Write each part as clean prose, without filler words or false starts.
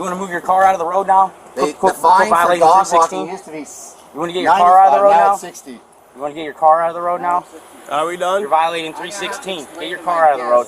want to move your car out of the road now? The fine for dog walking used to be. You want to get your car out of the road now? 60. You want to get your car out of the road now? Are we done? You're violating 316. Get your car out of the road.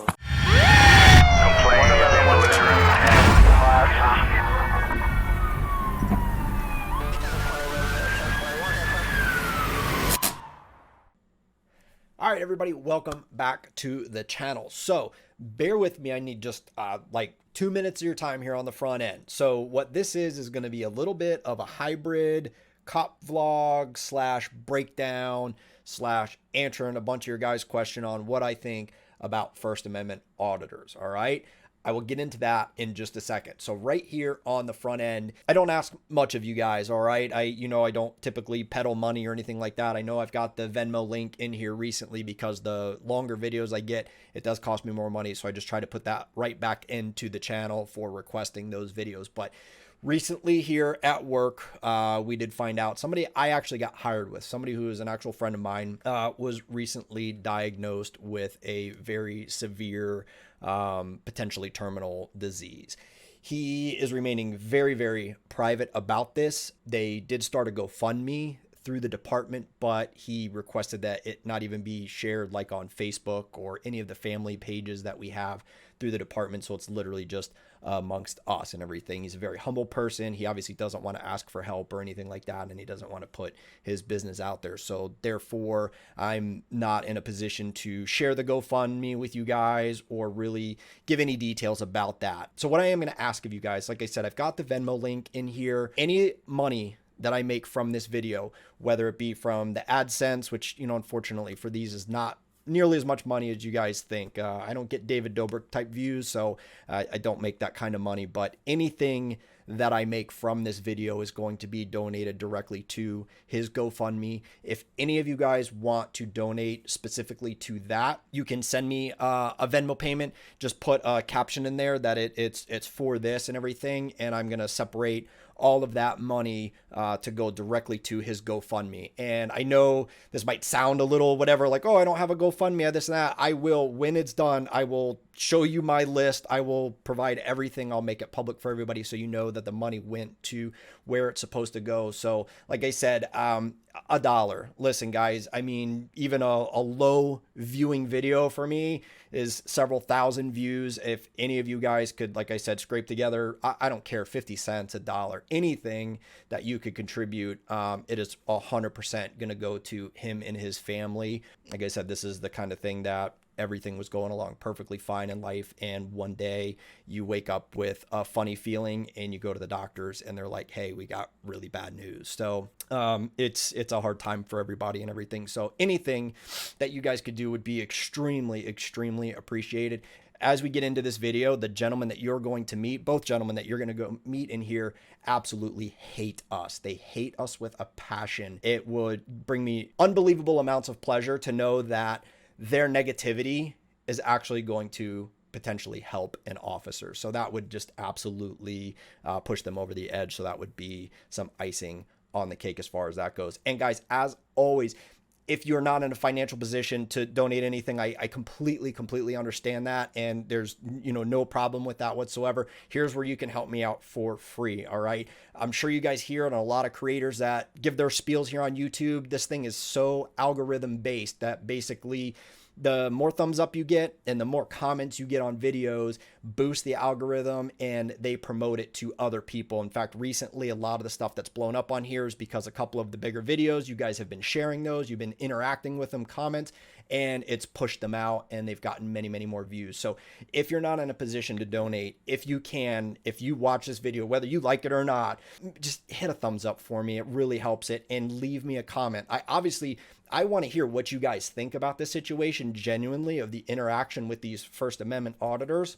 All right, everybody, welcome back to the channel. So bear with me. I need just like 2 minutes of your time here on the front end. So what this is going to be a little bit of a hybrid cop vlog slash breakdown slash answering a bunch of your guys' question on what I think about First Amendment auditors. All right. I will get into that in just a second. So right here on the front end, I don't ask much of you guys, all right? I don't typically peddle money or anything like that. I know I've got the Venmo link in here recently because the longer videos I get, it does cost me more money. So I just try to put that right back into the channel for requesting those videos. But recently here at work, we did find out somebody I actually got hired with, somebody who is an actual friend of mine, was recently diagnosed with a very severe, potentially terminal disease. He is remaining very, very private about this. They did start a GoFundMe through the department, but he requested that it not even be shared like on Facebook or any of the family pages that we have through the department. So it's literally just amongst us and everything. He's a very humble person. He obviously doesn't want to ask for help or anything like that, and he doesn't want to put his business out there. So therefore, I'm not in a position to share the GoFundMe with you guys or really give any details about that. So what I am going to ask of you guys, like I said, I've got the Venmo link in here. Any money that I make from this video, whether it be from the AdSense, which, unfortunately for these is not nearly as much money as you guys think. I don't get David Dobrik type views, so I don't make that kind of money, but anything that I make from this video is going to be donated directly to his GoFundMe. If any of you guys want to donate specifically to that, you can send me a Venmo payment. Just put a caption in there that it's for this and everything, and I'm going to separate all of that money to go directly to his GoFundMe. And I know this might sound a little whatever, like, oh, I don't have a GoFundMe, I have this and that. I will, when it's done, I will show you my list. I will provide everything. I'll make it public for everybody so you know that the money went to where it's supposed to go. So like I said, $1. Listen, guys, I mean, even a low viewing video for me is several thousand views. If any of you guys could, like I said, scrape together, I don't care, 50 cents, $1, anything that you could contribute, it is 100% going to go to him and his family. Like I said, this is the kind of thing that everything was going along perfectly fine in life, and one day you wake up with a funny feeling and you go to the doctors and they're like, hey, we got really bad news. So it's a hard time for everybody and everything. So anything that you guys could do would be extremely, extremely appreciated. As we get into this video, the gentleman that you're going to meet, both gentlemen that you're going to go meet in here, absolutely hate us. They hate us with a passion. It would bring me unbelievable amounts of pleasure to know that their negativity is actually going to potentially help an officer. So that would just absolutely push them over the edge. So that would be some icing on the cake as far as that goes. And guys, as always, if you're not in a financial position to donate anything, I completely understand that. And there's, no problem with that whatsoever. Here's where you can help me out for free. All right. I'm sure you guys hear it on a lot of creators that give their spiels here on YouTube. This thing is so algorithm based that basically the more thumbs up you get and the more comments you get on videos boost the algorithm and they promote it to other people. In fact, recently, a lot of the stuff that's blown up on here is because a couple of the bigger videos, you guys have been sharing those, you've been interacting with them, comments, and it's pushed them out and they've gotten many, many more views. So if you're not in a position to donate, if you watch this video, whether you like it or not, just hit a thumbs up for me. It really helps it, and leave me a comment. I want to hear what you guys think about this situation genuinely, of the interaction with these First Amendment auditors.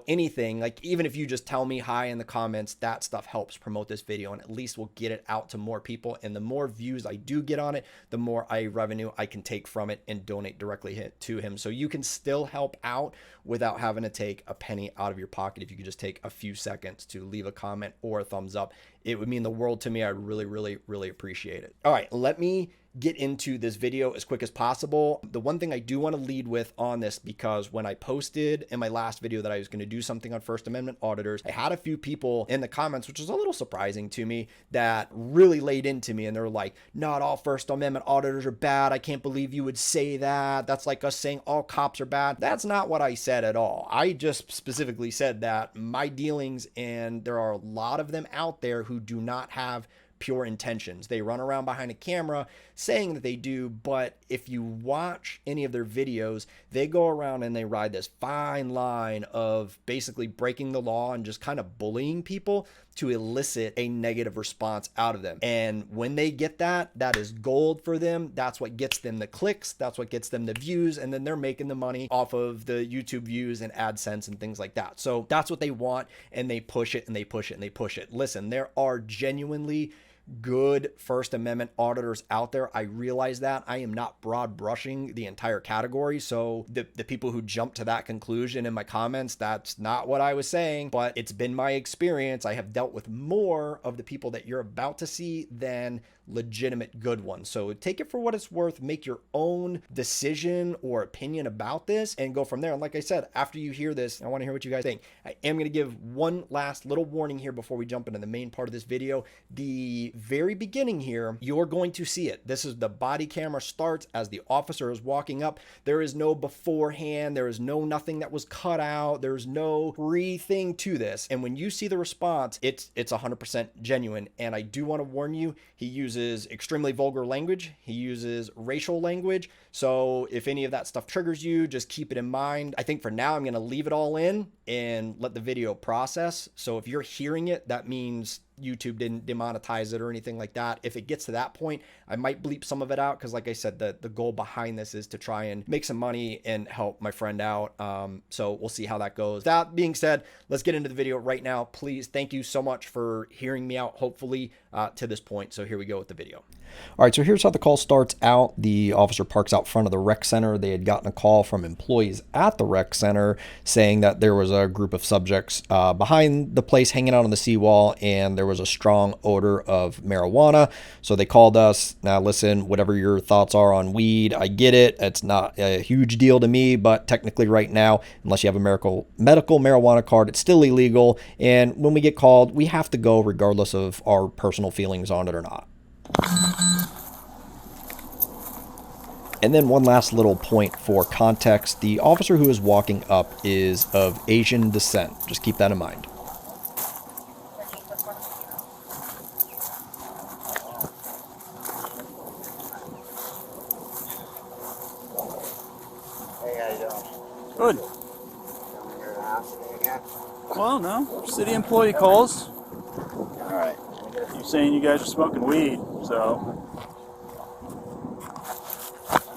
Anything, like even if you just tell me hi in the comments, that stuff helps promote this video and at least we'll get it out to more people. And the more views I do get on it, the more revenue I can take from it and donate directly to him. So you can still help out without having to take a penny out of your pocket. If you could just take a few seconds to leave a comment or a thumbs up, it would mean the world to me. I really, really, really appreciate it. All right, let me get into this video as quick as possible. The one thing I do want to lead with on this, because when I posted in my last video that I was going to do something on First Amendment auditors, I had a few people in the comments, which was a little surprising to me, that really laid into me, and they're like, not all First Amendment auditors are bad. I can't believe you would say that. That's like us saying all cops are bad. That's not what I said at all. I just specifically said that my dealings, and there are a lot of them out there who do not have pure intentions. They run around behind a camera saying that they do, but if you watch any of their videos, they go around and they ride this fine line of basically breaking the law and just kind of bullying people to elicit a negative response out of them. And when they get that, that is gold for them. That's what gets them the clicks. That's what gets them the views. And then they're making the money off of the YouTube views and AdSense and things like that. So that's what they want, and they push it and they push it and they push it. Listen, there are genuinely good First Amendment auditors out there. I realize that. I am not broad brushing the entire category. So the people who jump to that conclusion in my comments, that's not what I was saying, but it's been my experience. I have dealt with more of the people that you're about to see than legitimate good ones. So take it for what it's worth, make your own decision or opinion about this, and go from there. And like I said, after you hear this, I want to hear what you guys think. I am going to give one last little warning here before we jump into the main part of this video. The very beginning here, you're going to see it. This is the body camera starts as the officer is walking up. There is no beforehand. There is no nothing that was cut out. There's no pre-thing to this. And when you see the response, it's 100% genuine. And I do want to warn you, he uses extremely vulgar language. He uses racial language. So if any of that stuff triggers you, just keep it in mind. I think for now, I'm going to leave it all in and let the video process. So if you're hearing it, that means YouTube didn't demonetize it or anything like that. If it gets to that point, I might bleep some of it out, because like I said, the goal behind this is to try and make some money and help my friend out. So we'll see how that goes. That being said, let's get into the video right now. Please, thank you so much for hearing me out, hopefully, to this point. So here we go with the video. All right, so here's how the call starts out. The officer parks out front of the rec center. They had gotten a call from employees at the rec center saying that there was a group of subjects behind the place hanging out on the seawall, and there was a strong odor of marijuana. So they called us. Now listen, whatever your thoughts are on weed, I get it. It's not a huge deal to me, but technically right now, unless you have a medical marijuana card, it's still illegal. And when we get called, we have to go regardless of our personal feelings on it or not. And then one last little point for context. The officer who is walking up is of Asian descent. Just keep that in mind. Hey, how you doing? Good. Coming here to the house again? Well, no. City employee calls. All right. You're saying you guys are smoking weed, so.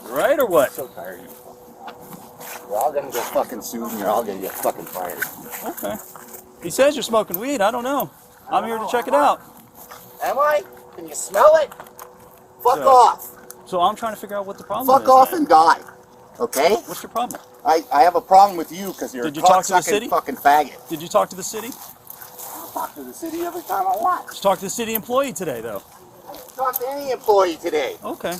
Right or what? So tired of you. We're all gonna get fucking sued and you're all gonna get fucking fired. Okay. He says you're smoking weed. I don't know. I'm here to check it out. Am I? Can you smell it? Fuck So- off. So I'm trying to figure out what the problem is. Fuck off man. and die. Okay? What's your problem? I have a problem with you because you're Did a you talk to the cocksucking city? fucking faggot. Did you talk to the city? I'll talk to the city every time I want. Just talk to the city employee today, though. I didn't talk to any employee today. Okay.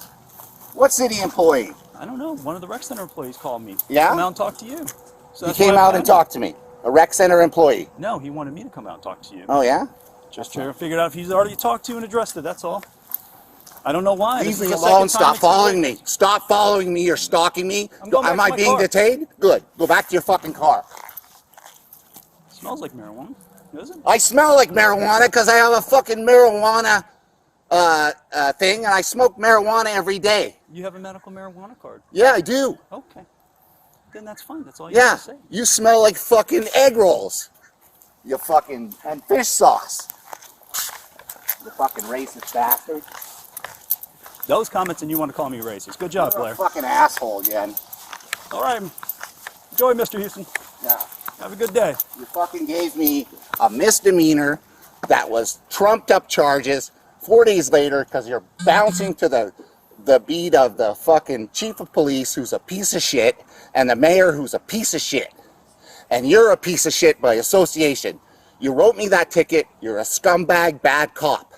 What city employee? I don't know. One of the rec center employees called me. Yeah? Come out and talk to you. So He that's came why I- out and talked to me. A rec center employee. No, he wanted me to come out and talk to you. Oh, yeah? Just trying to figure out if he's already talked to you and addressed it. That's all. I don't know why. Leave This me is the alone. second time Stop it's- following me. Stop following me. You're stalking me. I'm going back Am to I my being car. detained? Good. Go back to your fucking car. Smells like marijuana, does it? I smell like marijuana because I have a fucking marijuana thing, and I smoke marijuana every day. You have a medical marijuana card. Yeah, I do. Okay. Then that's fine. That's all you Yeah. have to say. You smell like fucking egg rolls. You fucking, and fish sauce. You fucking racist bastard. Those comments and you want to call me racist. Good job, You're a Blair. fucking asshole again. All right. Enjoy, Mr. Houston. Yeah. Have a good day. You fucking gave me a misdemeanor that was trumped up charges 4 days later because you're bouncing to the beat of the fucking chief of police who's a piece of shit and the mayor who's a piece of shit. And you're a piece of shit by association. You wrote me that ticket. You're a scumbag bad cop.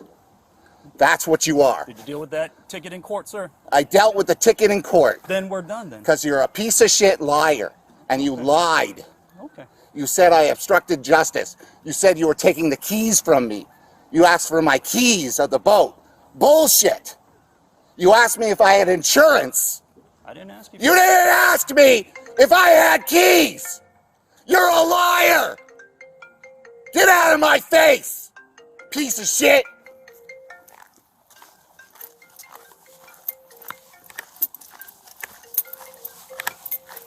That's what you are. Did you deal with that ticket in court, sir? I dealt with the ticket in court Then we're done then. because you're a piece of shit liar, and you lied. Okay. You said I obstructed justice. You said you were taking the keys from me. You asked for my keys of the boat. Bullshit. You asked me if I had insurance. I didn't ask you. You didn't ask me if I had keys. You're a liar. Get out of my face, piece of shit.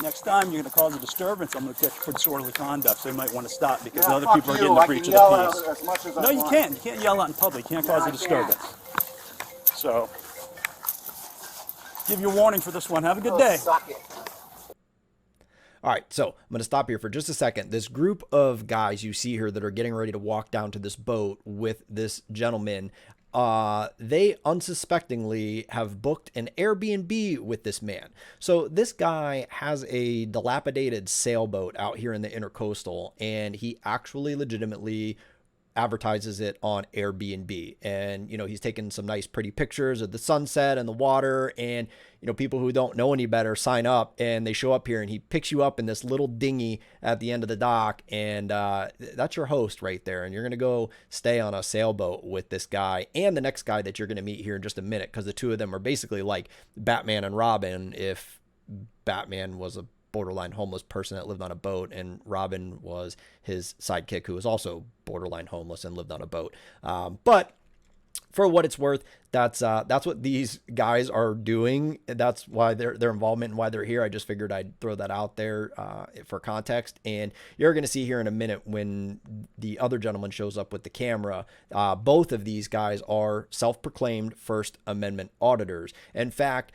Next time you're going to cause a disturbance, I'm going to catch you for disorderly conduct, so you might want to stop because Yeah, other fuck people are you. getting the I breach can of yell the out peace. as much as I No, you want. can't. You can't yell out in public. You can't cause I a disturbance. So, give you a warning for this one. Have a good day. Suck it. All right, so I'm going to stop here for just a second. This group of guys you see here that are getting ready to walk down to this boat with this gentleman, they unsuspectingly have booked an Airbnb with this man. So this guy has a dilapidated sailboat out here in the intercoastal, and he actually legitimately advertises it on Airbnb. And, you know, he's taking some nice pretty pictures of the sunset and the water, and, you know, people who don't know any better sign up and they show up here, and he picks you up in this little dinghy at the end of the dock, and that's your host right there. And you're going to go stay on a sailboat with this guy and the next guy that you're going to meet here in just a minute, because the two of them are basically like Batman and Robin if Batman was a borderline homeless person that lived on a boat, and Robin was his sidekick who was also borderline homeless and lived on a boat. But for what it's worth, that's what these guys are doing. That's why their involvement and why they're here. I just figured I'd throw that out there for context. And you're going to see here in a minute when the other gentleman shows up with the camera. Both of these guys are self-proclaimed First Amendment auditors. In fact,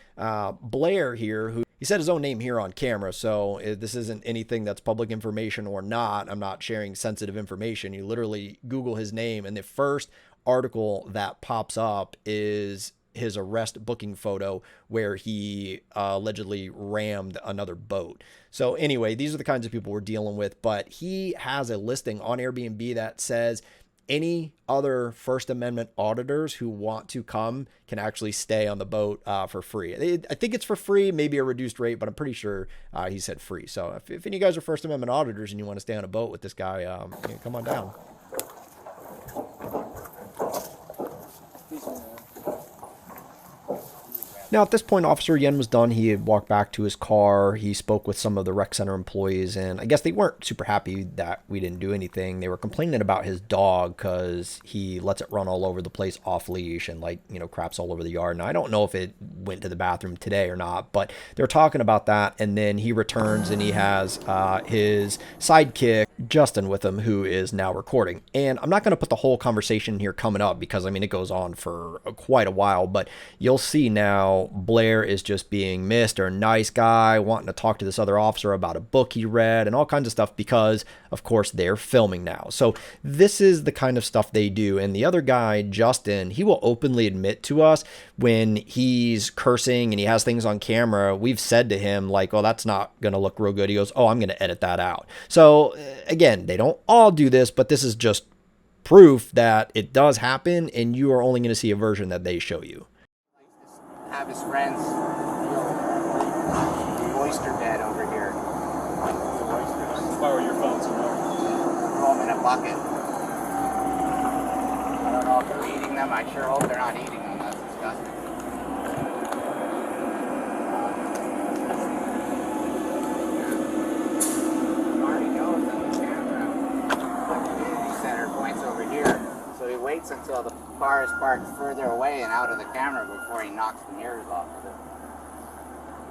Blair here, who he said his own name here on camera, so this isn't anything that's public information or not. I'm not sharing sensitive information. You literally Google his name, and the first article that pops up is his arrest booking photo where he allegedly rammed another boat. So anyway, these are the kinds of people we're dealing with, but he has a listing on Airbnb that says any other First Amendment auditors who want to come can actually stay on the boat for free. I think it's for free, maybe a reduced rate, but I'm pretty sure he said free. So if any of you guys are First Amendment auditors and you want to stay on a boat with this guy, come on down. Now, at this point, Officer Yen was done. He had walked back to his car. He spoke with some of the rec center employees, and I guess they weren't super happy that we didn't do anything. They were complaining about his dog because he lets it run all over the place off leash and, like, you know, craps all over the yard. And I don't know if it went to the bathroom today or not, but they're talking about that. And then he returns and he has his sidekick, Justin, with him, who is now recording. And I'm not going to put the whole conversation here coming up because, I mean, it goes on for quite a while, but you'll see now Blair is just being Mr. Nice Guy, wanting to talk to this other officer about a book he read and all kinds of stuff because, of course, they're filming now. So this is the kind of stuff they do. And the other guy, Justin, he will openly admit to us when he's cursing and he has things on camera. We've said to him, like, oh, that's not going to look real good. He goes, oh, I'm going to edit that out. So again, they don't all do this, but this is just proof that it does happen, and you are only going to see a version that they show you. Have his friends the oyster bed over here. Borrow your phones. Throw them in a bucket. I don't know if they're eating them. I sure hope they're not eating them. That's disgusting. Marty knows that the camera, the community center points over here, so he waits until the car is parked further away and out of the camera before he knocks the mirrors off of it.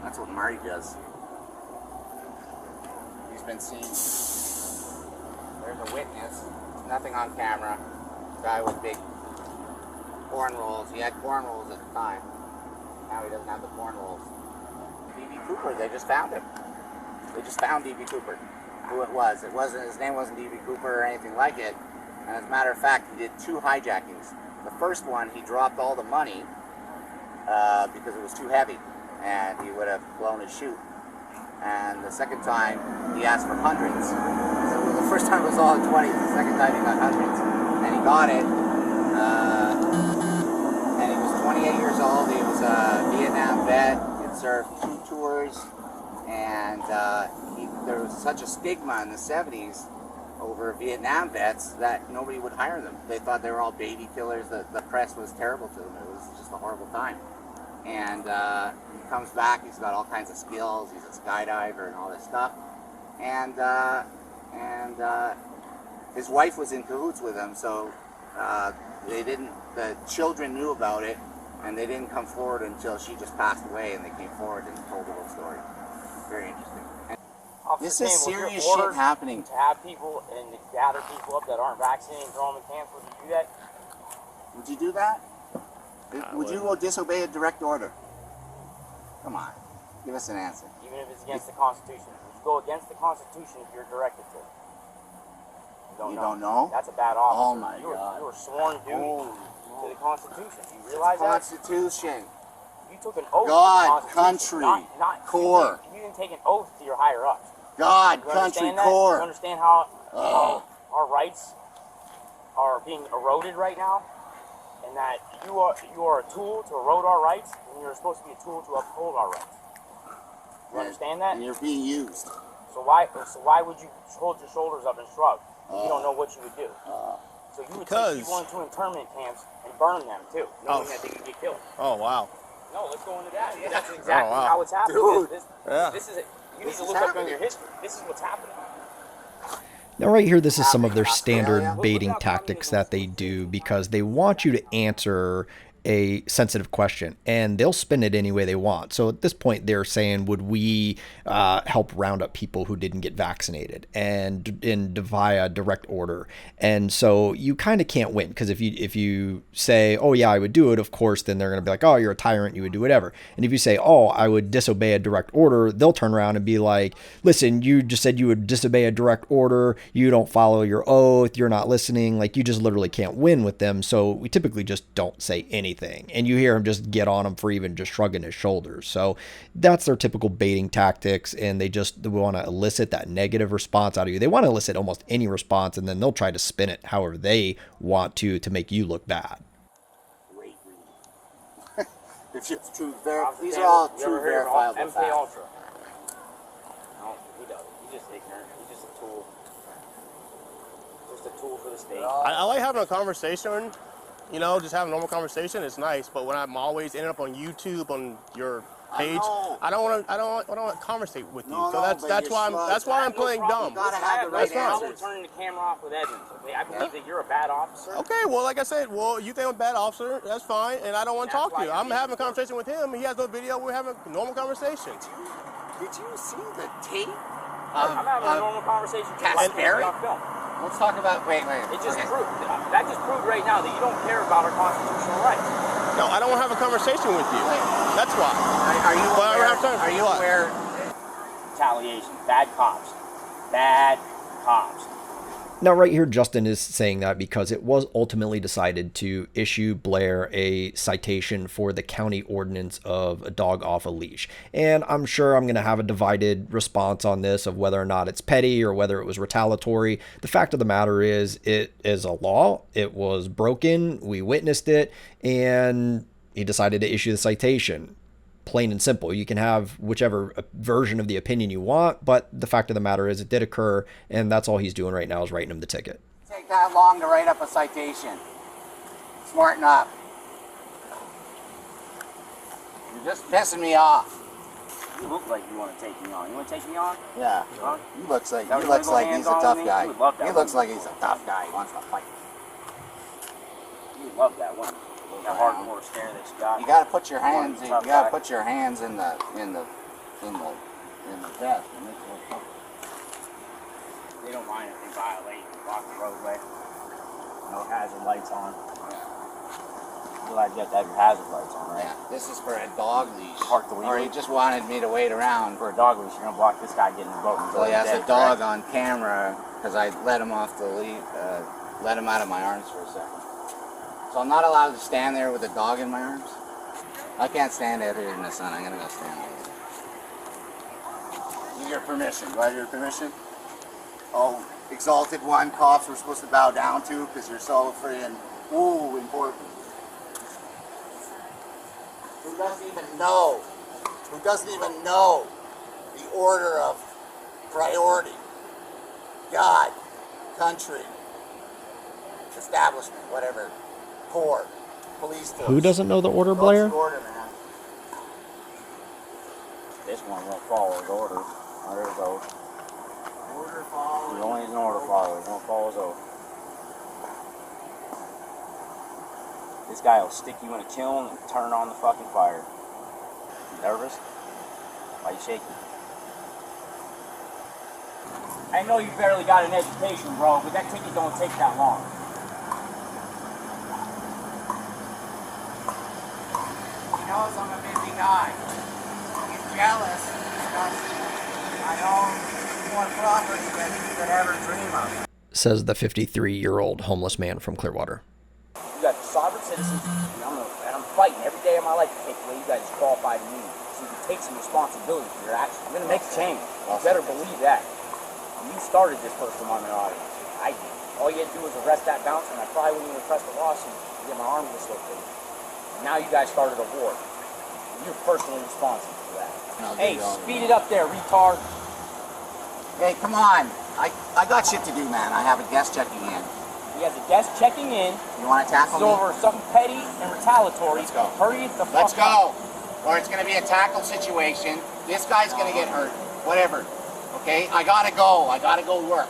That's what Marty does. He's been seen. There's a witness. Nothing on camera. Guy with big cornrows. He had cornrows at the time. Now he doesn't have the cornrows. D.B. Cooper, they just found him. They just found D.B. Cooper. Who it was. His name wasn't D.B. Cooper or anything like it. And as a matter of fact, he did 2 hijackings. The first one, he dropped all the money because it was too heavy, and he would have blown his chute. And the second time, he asked for hundreds. So the first time was all 20s. The second time, he got hundreds, and he got it. 28 years old. He was a Vietnam vet. He'd served 2 tours, and there was such a stigma in the 70s over Vietnam vets that nobody would hire them. They thought they were all baby killers. The press was terrible to them. It was just a horrible time. And he comes back. He's got all kinds of skills. He's a skydiver and all this stuff. And his wife was in cahoots with him, so the children knew about it, and they didn't come forward until she just passed away, and they came forward and told the whole story. Very interesting. And this is serious shit happening. To have people and to gather people up that aren't vaccinated and throw them in camps, would you do that? Would you do that? Would you go disobey a direct order? Come on, give us an answer. Even if it's against the Constitution. Would you go against the Constitution if you're directed to? You don't know? That's a bad officer. Oh my God. You were sworn duty to the Constitution. You realize that? Constitution. You took an oath God, to the Constitution. country, Not core. You didn't take an oath to your higher ups. God, You country, understand that? core. You understand how our rights are being eroded right now? And that you are a tool to erode our rights, and you're supposed to be a tool to uphold our rights. You understand that? And you're being used. So why would you hold your shoulders up and shrug if you don't know what you would do? So you would take people into internment camps and burn them too, knowing that they could get killed. Oh, wow. No, let's go into that. That's exactly wow. how it's happening. Dude. This is it. You need to look up on your history. This is what's happening. Now right here, this is some of their standard baiting tactics that they do because they want you to answer a sensitive question, and they'll spin it any way they want. So at this point, they're saying, would we help round up people who didn't get vaccinated and via direct order? And so you kind of can't win, because if you say, oh yeah, I would do it, of course, then they're going to be like, oh, you're a tyrant, you would do whatever. And if you say, oh, I would disobey a direct order, they'll turn around and be like, listen, you just said you would disobey a direct order, you don't follow your oath, you're not listening, like you just literally can't win with them. So we typically just don't say anything. And you hear him just get on him for even just shrugging his shoulders. So that's their typical baiting tactics, and they want to elicit that negative response out of you. They want to elicit almost any response, and then they'll try to spin it however they want to make you look bad. It's true. These are all true verifiable MK facts. Ultra. No, he doesn't. He's just ignorant. He's just a tool. Just a tool for the state. I like having a conversation, you know, just having a normal conversation. It's nice, but when I'm always ending up on YouTube, on your page, I don't want to conversate with you. No, so that's why I'm playing dumb. You gotta have the right I'm answers. turning the camera off with Edmonds. Okay, I believe that you're a bad officer. Okay, well, like I said, you think I'm a bad officer, that's fine, and I don't want to talk to you. I'm having a conversation with him. He has no video. We're having a normal conversation. Did you see the tape? I'm having a normal conversation. Casper? On film. Let's talk about. Wait. It just proved that just proved right now that you don't care about our constitutional rights. No, I don't want to have a conversation with you. That's why. Are you Well, I don't aware? have time. Are you What? aware? Retaliation. Bad cops. Bad cops. Now, right here, Justin is saying that because it was ultimately decided to issue Blair a citation for the county ordinance of a dog off a leash. And I'm sure I'm going to have a divided response on this of whether or not it's petty or whether it was retaliatory. The fact of the matter is, it is a law. It was broken. We witnessed it. And he decided to issue the citation. Plain and simple. You can have whichever version of the opinion you want, but the fact of the matter is it did occur, and that's all he's doing right now is writing him the ticket. Take that long to write up a citation. Smarten up. You're just pissing me off. You look like you want to take me on. You want to take me on? Yeah. Huh? He looks like That he's was a hands on tough me? guy. You would love that He looks one. like he's a tough guy. He wants to fight. You love that one. That hardcore stare that you got. You gotta put your hands. Tough You gotta guy. put your hands in the vest. And make it look tough. They don't mind if they violate and block the roadway. No hazard lights on. You glad you have to have your hazard lights on, right? Yeah. This is for a dog leash. Park the Or he wheel. just wanted me to wait around. For a dog leash, you're gonna block this guy getting his boat. So he has a dog on camera because I let him off the lead, let him out of my arms for a second. So I'm not allowed to stand there with a dog in my arms. I can't stand out here in the sun. I'm gonna go stand there. Need your permission. Do I have your permission? Oh, exalted one, cops we're supposed to bow down to because you're so free and important. who doesn't even know the order of priority. God, country, establishment, whatever, corps, police force. Who doesn't know the order, What's Blair? the order, man? This one won't follow his order. There it goes. Order follow. He only is an order follower. He won't follow his oath. This guy will stick you in a kiln and turn on the fucking fire. You nervous? Why you shaking? I know you barely got an education, bro, but that ticket don't take that long. He knows I'm a busy guy. He's jealous because I own more property than he could ever dream of. Says the 53-year-old homeless man from Clearwater. You guys are sovereign citizens, and I'm fighting every day of my life to take away you guys' qualified immunity, so you can take some responsibility for your actions. I'm gonna make a change. You better believe that. You started this First Amendment audit. I did. All you had to do was arrest that bouncer, and I probably wouldn't even press the lawsuit to get my arm dislocated. Now you guys started a war. You're personally responsible for that. Hey, speed it up there, retard. Hey, come on. I got shit to do, man. I have a guest checking in. He has a guest checking in. You want to tackle It's me? over something petty and retaliatory. Let's go. Hurry the fuck Let's go. Or it's going to be a tackle situation. This guy's going to get hurt. Whatever. Okay? I got to go. I got to go work.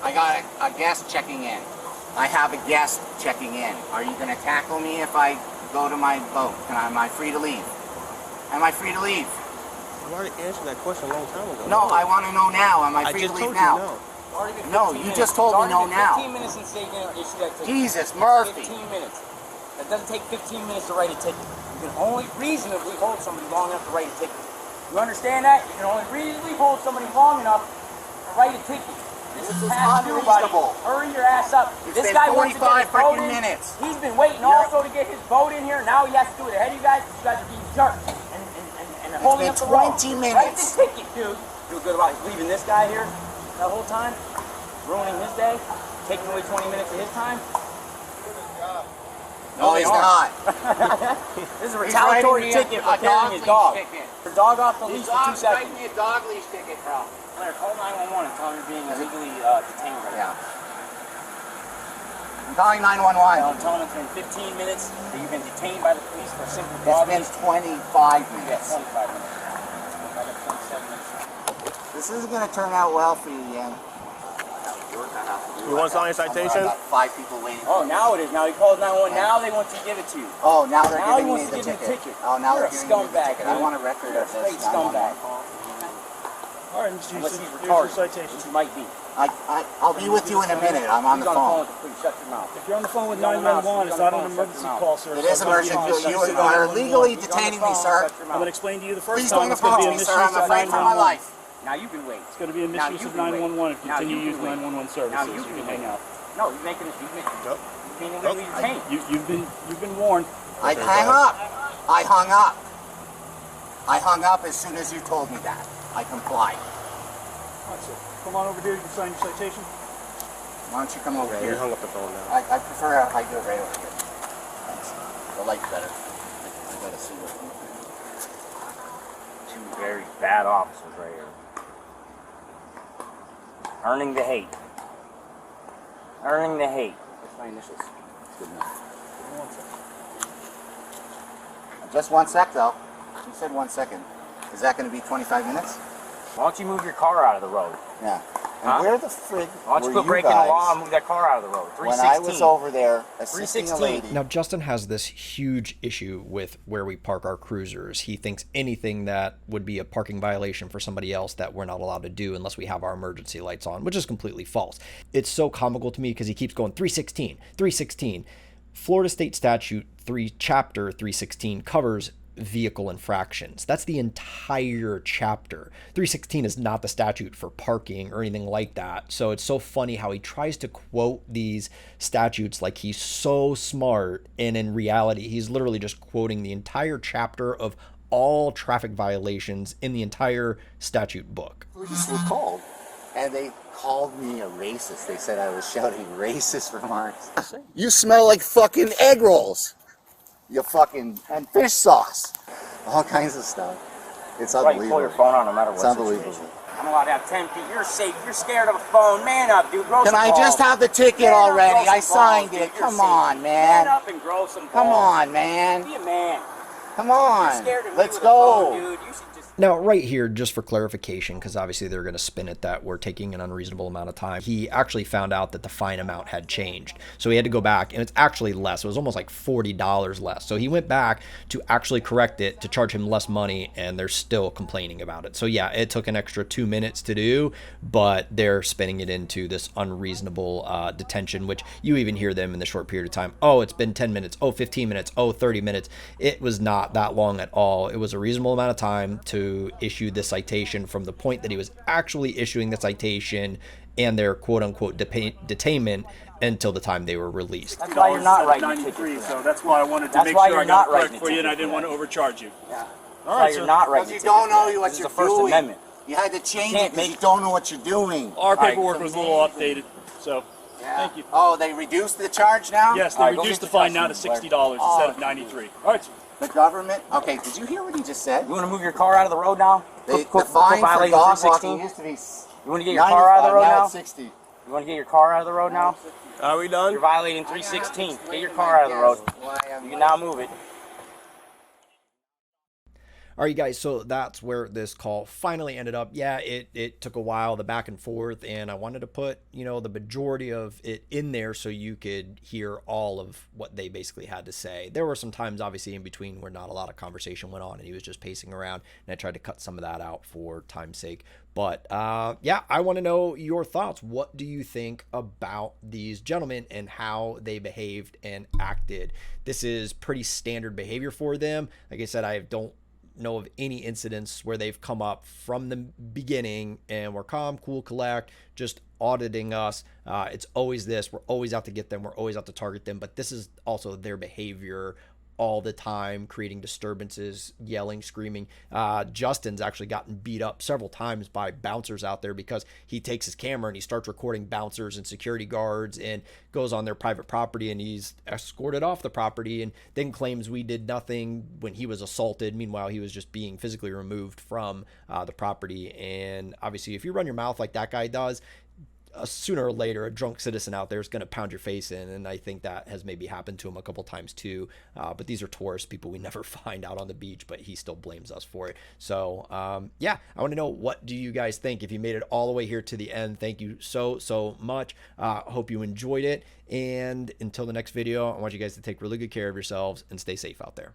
I got a guest checking in. I have a guest checking in. Are you going to tackle me if I go to my boat? Am I free to leave? Am I free to leave? You already answered that question a long time ago. No, I want to know now. Am I free to leave now? No, you just told me no now. 15 minutes since they issued that ticket. Jesus, Murphy. 15 minutes. That doesn't take 15 minutes to write a ticket. You can only reasonably hold somebody long enough to write a ticket. You understand that? You can only reasonably hold somebody long enough to write a ticket. This is past due, buddy. unreasonable. Hurry your ass up. It's This been guy wants to get 45 his boat freaking in. minutes. He's been waiting also to get his boat in here. Now he has to do it ahead of you guys. You guys are being jerks and holding been up the road. 20 Write minutes. the ticket, dude. Feel good about leaving this guy here that whole time, ruining his day, taking away 20 minutes of his time. No, he's not. This is a retaliatory ticket for carrying his dog. Your dog off the leash for 2 seconds. Write me a dog leash ticket, bro. Blair, call 911 and tell him you're being illegally detained right now. Yeah. I'm calling 911. Tell him it's been 15 minutes that you've been detained by the police for a simple It's dog been leash. 25 Yeah, minutes. 25 minutes. I got 27 minutes. This isn't going to turn out well for you, Yen. You want to sign a citation? I got 5 people waiting. Oh, now it is. Now he calls 911. Now they want you to give it to you. Oh, now they're Now he giving me wants to the give you ticket. a ticket. Oh, now You're they're a giving me the scumbag, ticket. I dude. want a record You're a of this. straight scumbag. All right, Mr. Unless Houston, he's here's your retarded, citation. which he might be. I'll be with you in a minute. I'm on He's the phone. with the police. Shut your mouth. If you're on the phone with He's on the mouse. 911, He's it's on not the an phone. emergency Shut your call, mouth. sir. It So is it's gonna be emergency. on- You are legally detaining me, sir. Shut your I'm mouth. going to explain to you the first Please time. don't It's going to approach be a me, sir. misuse I'm of afraid for my 911. life. Now you can wait. It's going to be a Now misuse you of can wait. 911 if you Now continue you to use can wait. 911 services. Now you You can can wait. hang out. No, you're making it. You're being illegally detained. You've been warned. I hung up. I hung up. I hung up as soon as you told me that. I complied. All right, sir. Come on over here. You can sign your citation. Why don't you come over You here? hung up the phone now. I prefer I do it right over here. Thanks. The light's better. I gotta see what. Two very bad officers right here. Earning the hate. Earning the hate. What's my initials? Good enough. Just 1 sec, though. You said 1 second. Is that going to be 25 minutes? Why don't you move your car out of the road? Yeah. And Huh? where the frig Why don't you were quit you breaking the guys law and move that car out of the road? when 316. I was over there assisting a 316. lady? Now, Justin has this huge issue with where we park our cruisers. He thinks anything that would be a parking violation for somebody else that we're not allowed to do unless we have our emergency lights on, which is completely false. It's so comical to me because he keeps going 316, 316. Florida State Statute 3, Chapter 316 covers vehicle infractions. That's the entire chapter. 316 is not the statute for parking or anything like that. So it's so funny how he tries to quote these statutes like he's so smart, and in reality he's literally just quoting the entire chapter of all traffic violations in the entire statute book. Police were called, and they called me a racist. They said I was shouting racist remarks. You smell like fucking egg rolls. you fucking, and fish sauce. All kinds of stuff. It's Right, you pull your unbelievable. phone on no matter what It's unbelievable. situation. I'm allowed to have 10 feet. You're safe. You're scared of a phone. Man up, dude. Grow Can some I balls. just have the ticket Man up, already? grow I some balls, signed dude. it. You're Come safe. on, Man man. up and grow some balls. Come on, man. Be a man. Come You're on. scared of me Let's with a phone, go. dude. You should just... Now, right here, just for clarification, because obviously they're going to spin it that we're taking an unreasonable amount of time, he actually found out that the fine amount had changed. So he had to go back, and it's actually less. It was almost like $40 less. So he went back to actually correct it to charge him less money, and they're still complaining about it. So yeah, it took an extra 2 minutes to do, but they're spinning it into this unreasonable detention, which you even hear them in the short period of time. Oh, it's been 10 minutes. Oh, 15 minutes. Oh, 30 minutes. It was not that long at all. It was a reasonable amount of time to issue the citation from the point that he was actually issuing the citation and their quote-unquote detainment until the time they were released. That's why you're not writing a $93, ticket. so that's why I wanted to That's make why sure I you're got not it correct writing a for you, and I ticket didn't for want to that. overcharge you. Yeah. All That's why right, you're sir. not writing Because a you ticket don't for know that. what This is you're the First doing. Amendment. You had to change Can't it because you make- don't know what you're doing. Our right, paperwork so was a little amazing. updated, so thank you. Oh, they reduced the charge now? Yes, All they right, go reduced get the your fine now to customer, $60 Oh, instead of 93. All right, sir. The government? Okay, did you hear what he just said? You want to move your car out of the road now? The Quit fine for violating dog 316? walking used to be You want to get your car out of the road now? it's 60. You want to get your car out of the road now? Are we done? You're violating 316. Get your car out of the road. You can now move it. All right, you guys, so that's where this call finally ended up. Yeah, it took a while, the back and forth, and I wanted to put, the majority of it in there so you could hear all of what they basically had to say. There were some times, obviously, in between where not a lot of conversation went on, and he was just pacing around, and I tried to cut some of that out for time's sake. But, yeah, I want to know your thoughts. What do you think about these gentlemen and how they behaved and acted? This is pretty standard behavior for them. Like I said, I don't know of any incidents where they've come up from the beginning and we're calm, cool, collect, just auditing us. It's always this. We're always out to get them. We're always out to target them. But this is also their behavior all the time, creating disturbances, yelling, screaming. Justin's actually gotten beat up several times by bouncers out there because he takes his camera and he starts recording bouncers and security guards and goes on their private property, and he's escorted off the property and then claims we did nothing when he was assaulted. Meanwhile, he was just being physically removed from the property. And obviously, if you run your mouth like that guy does, sooner or later, a drunk citizen out there is going to pound your face in, and I think that has maybe happened to him a couple times too. But these are tourists, people we never find out on the beach, but he still blames us for it. So yeah, I want to know, what do you guys think? If you made it all the way here to the end, thank you so much. Hope you enjoyed it, and until the next video, I want you guys to take really good care of yourselves and stay safe out there.